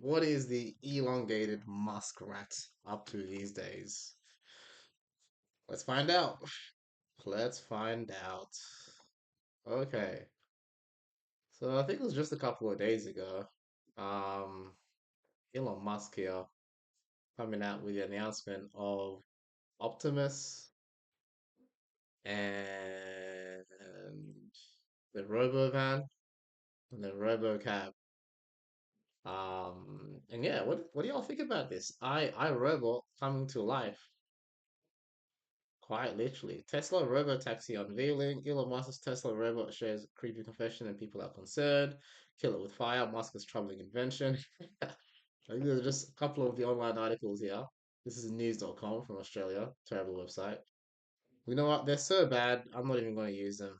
What is the elongated muskrat up to these days? Let's find out. Let's find out. Okay. So I think it was just a couple of days ago. Um, Elon Musk here coming out with the announcement of Optimus and the robo van and the robocab. And yeah, what do y'all think about this? I Robot coming to life, quite literally. Tesla robotaxi unveiling. Elon Musk's Tesla robot shares creepy confession and people are concerned. Kill it with fire. Musk's troubling invention. I think there's just a couple of the online articles here. This is news.com from Australia. Terrible website. You know what? They're so bad. I'm not even going to use them.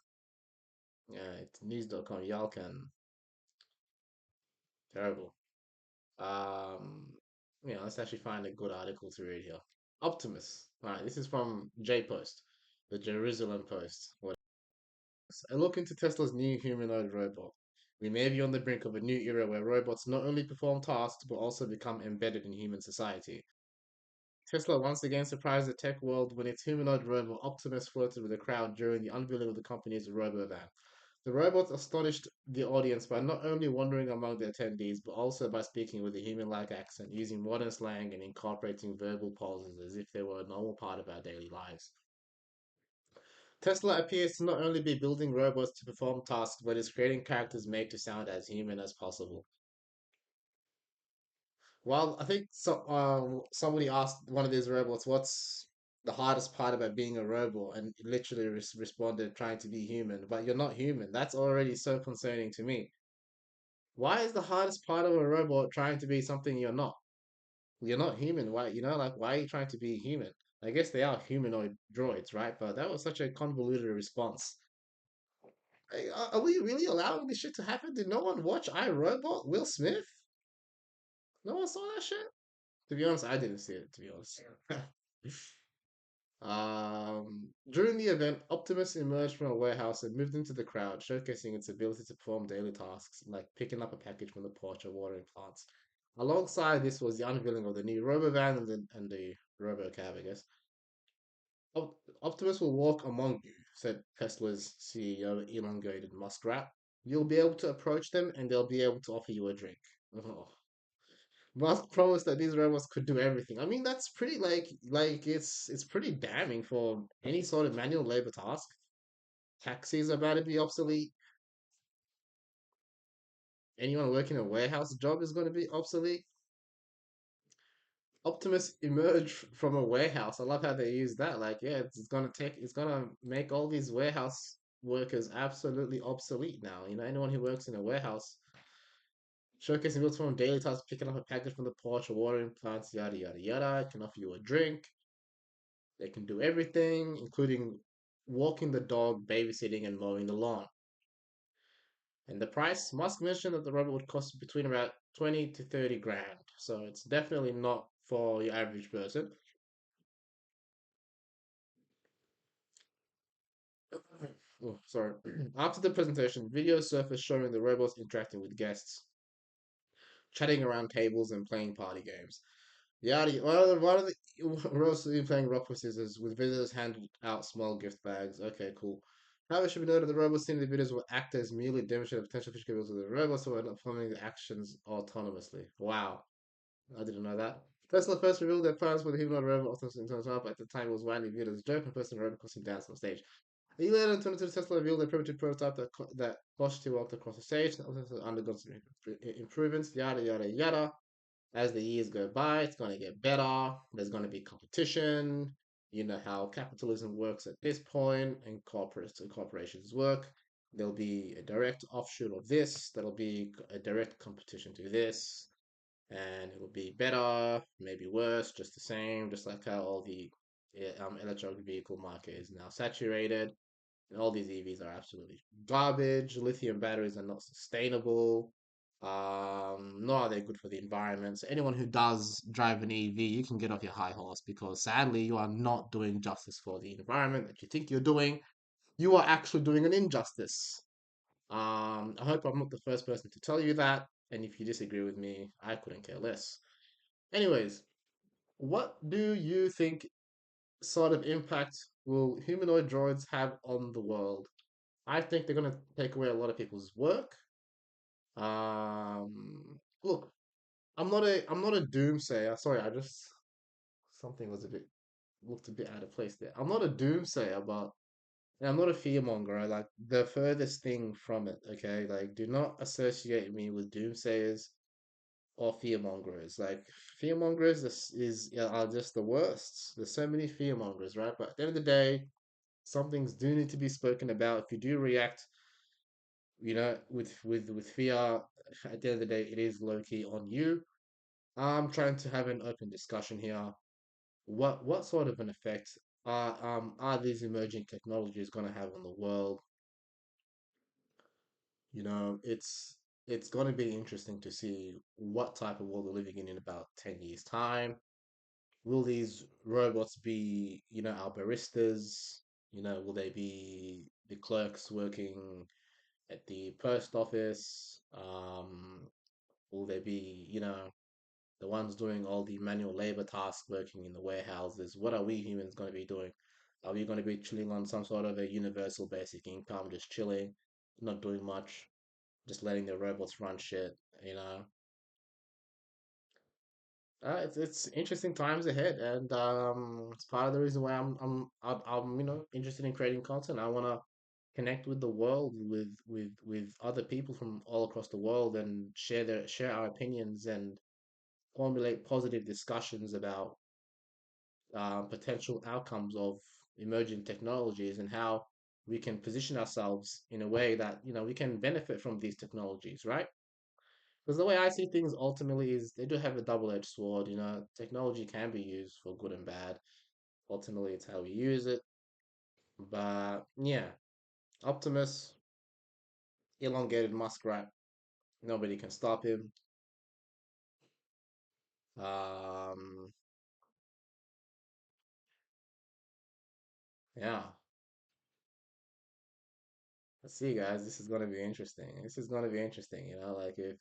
Yeah, it's news.com. Y'all can. Terrible. Um, let's actually find a good article to read here. Optimus. All right, this is from J Post, the Jerusalem Post. What? A look into Tesla's new humanoid robot. We may be on the brink of a new era where robots not only perform tasks but also become embedded in human society. Tesla once again surprised the tech world when its humanoid robot Optimus flirted with the crowd during the unveiling of the company's robo-van. The robot astonished the audience by not only wandering among the attendees, but also by speaking with a human-like accent, using modern slang and incorporating verbal pauses as if they were a normal part of our daily lives. Tesla appears to not only be building robots to perform tasks, but is creating characters made to sound as human as possible. Well, I think somebody asked one of these robots, "What's the hardest part about being a robot?" And it literally responded, "Trying to be human." But you're not human. That's already so concerning to me. Why is the hardest part of a robot trying to be something you're not? You're not human. Why, like, why are you trying to be human? I guess they are humanoid droids, right? But that was such a convoluted response. Hey, are we really allowing this shit to happen? Did no one watch I, Robot? Will Smith? No one saw that shit? To be honest, I didn't see it, to be honest. During the event, Optimus emerged from a warehouse and moved into the crowd, showcasing its ability to perform daily tasks like picking up a package from the porch or watering plants. Alongside this was the unveiling of the new Robovan and the Robocab, I guess. Optimus will walk among you, said Tesla's CEO, elongated Muskrat. You'll be able to approach them and they'll be able to offer you a drink. Oh. Musk promised that these robots could do everything. I mean, that's pretty it's pretty damning for any sort of manual labor task. Taxis are about to be obsolete. Anyone working a warehouse job is going to be obsolete. Optimus emerged from a warehouse. I love how they use that. Like, yeah, it's gonna make all these warehouse workers absolutely obsolete now. Anyone who works in a warehouse, showcasing built from daily tasks, picking up a package from the porch or watering plants, yada yada yada. Can offer you a drink. They can do everything, including walking the dog, babysitting, and mowing the lawn. And the price, Musk mentioned that the robot would cost between about 20 to 30 grand. So it's definitely not for your average person. Oh, sorry. After the presentation, videos surfaced showing the robots interacting with guests, chatting around tables, and playing party games. Yadi, one of the robots playing rock paper scissors with visitors handed out small gift bags. Okay, cool. However, it should be noted the robots seen in the videos will act as merely demonstrate the potential future capabilities of the robots, so are not performing the actions autonomously. Wow, I didn't know that. Tesla first revealed their plans for the humanoid robot Optimus in 2012. At the time, it was widely viewed as a joke, and person robot costume dance on stage. A year later, in 2022, Tesla revealed their primitive prototype that cautiously walked across the stage. Optimus has undergone some improvements, yada yada yada. As the years go by, it's going to get better. There's going to be competition. You know how capitalism works at this point, and corporations work. There'll be a direct offshoot of this. That'll be a direct competition to this, and it'll be better, maybe worse, just the same. Just like how all the electric vehicle market is now saturated, and all these EVs are absolutely garbage. Lithium batteries are not sustainable. Nor are they good for the environment. So anyone who does drive an EV, you can get off your high horse because sadly you are not doing justice for the environment that you think you're doing. You are actually doing an injustice. I hope I'm not the first person to tell you that. And if you disagree with me, I couldn't care less. Anyways, what do you think sort of impact will humanoid droids have on the world? I think they're gonna take away a lot of people's work. Look, I'm not a doomsayer. Sorry, I just something was a bit looked a bit out of place there. I'm not a doomsayer, but and I'm not a fearmonger. Like the furthest thing from it. Okay, like do not associate me with doomsayers or fearmongers. Like fearmongers are just the worst. There's so many fearmongers, right? But at the end of the day, some things do need to be spoken about. If you do react, with fear, at the end of the day, it is low key on you. I'm trying to have an open discussion here. What sort of an effect are these emerging technologies going to have on the world? It's going to be interesting to see what type of world we're living in about 10 years time. Will these robots be, our baristas? Will they be the clerks working at the post office? Will they be, the ones doing all the manual labor tasks working in the warehouses? What are we humans going to be doing? Are we going to be chilling on some sort of a universal basic income, just chilling, not doing much, just letting the robots run shit, you know? It's interesting times ahead, and it's part of the reason why I'm interested in creating content. I want to connect with the world, with other people from all across the world, and share our opinions and formulate positive discussions about potential outcomes of emerging technologies and how we can position ourselves in a way that we can benefit from these technologies, right? Because the way I see things ultimately is they do have a double-edged sword. Technology can be used for good and bad. Ultimately, it's how we use it. But yeah, Optimus, elongated muskrat, nobody can stop him. Um, yeah, let's see, guys. This is gonna be interesting. This is gonna be interesting. Like if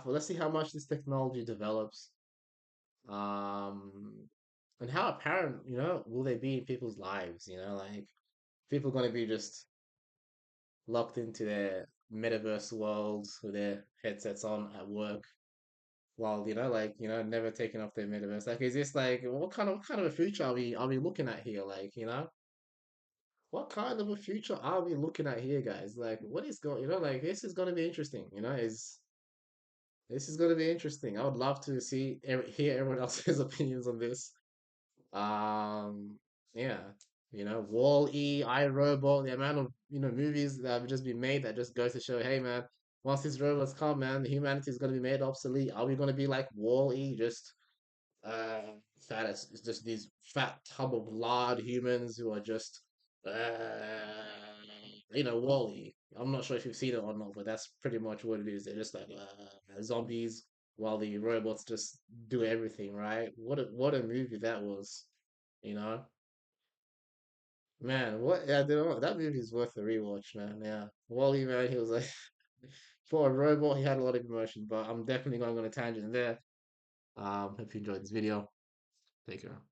let's see how much this technology develops. Um, and how apparent, will they be in people's lives? Like people gonna be just locked into their metaverse worlds with their headsets on at work while like never taking off their metaverse. Like is this like what kind of a future are we looking at here? Like what kind of a future are we looking at here, guys? Like what is going, like this is going to be interesting. Is This is going to be interesting. I would love to hear everyone else's opinions on this. Um, yeah, Wall-E, iRobot, the amount of movies that have just been made that just goes to show, hey man, once these robots come, man, humanity is going to be made obsolete. Are we going to be like Wall-E, just fat as it's just these fat tub of lard humans who are just Wall-E. I'm not sure if you've seen it or not, but that's pretty much what it is. They're just like zombies while the robots just do everything, right? What a movie that was. You know, man, what? Yeah, that movie is worth a rewatch, man. Yeah, Wally, man, he was like, for a robot, he had a lot of emotion. But I'm definitely going on a tangent there. Hope you enjoyed this video. Take care.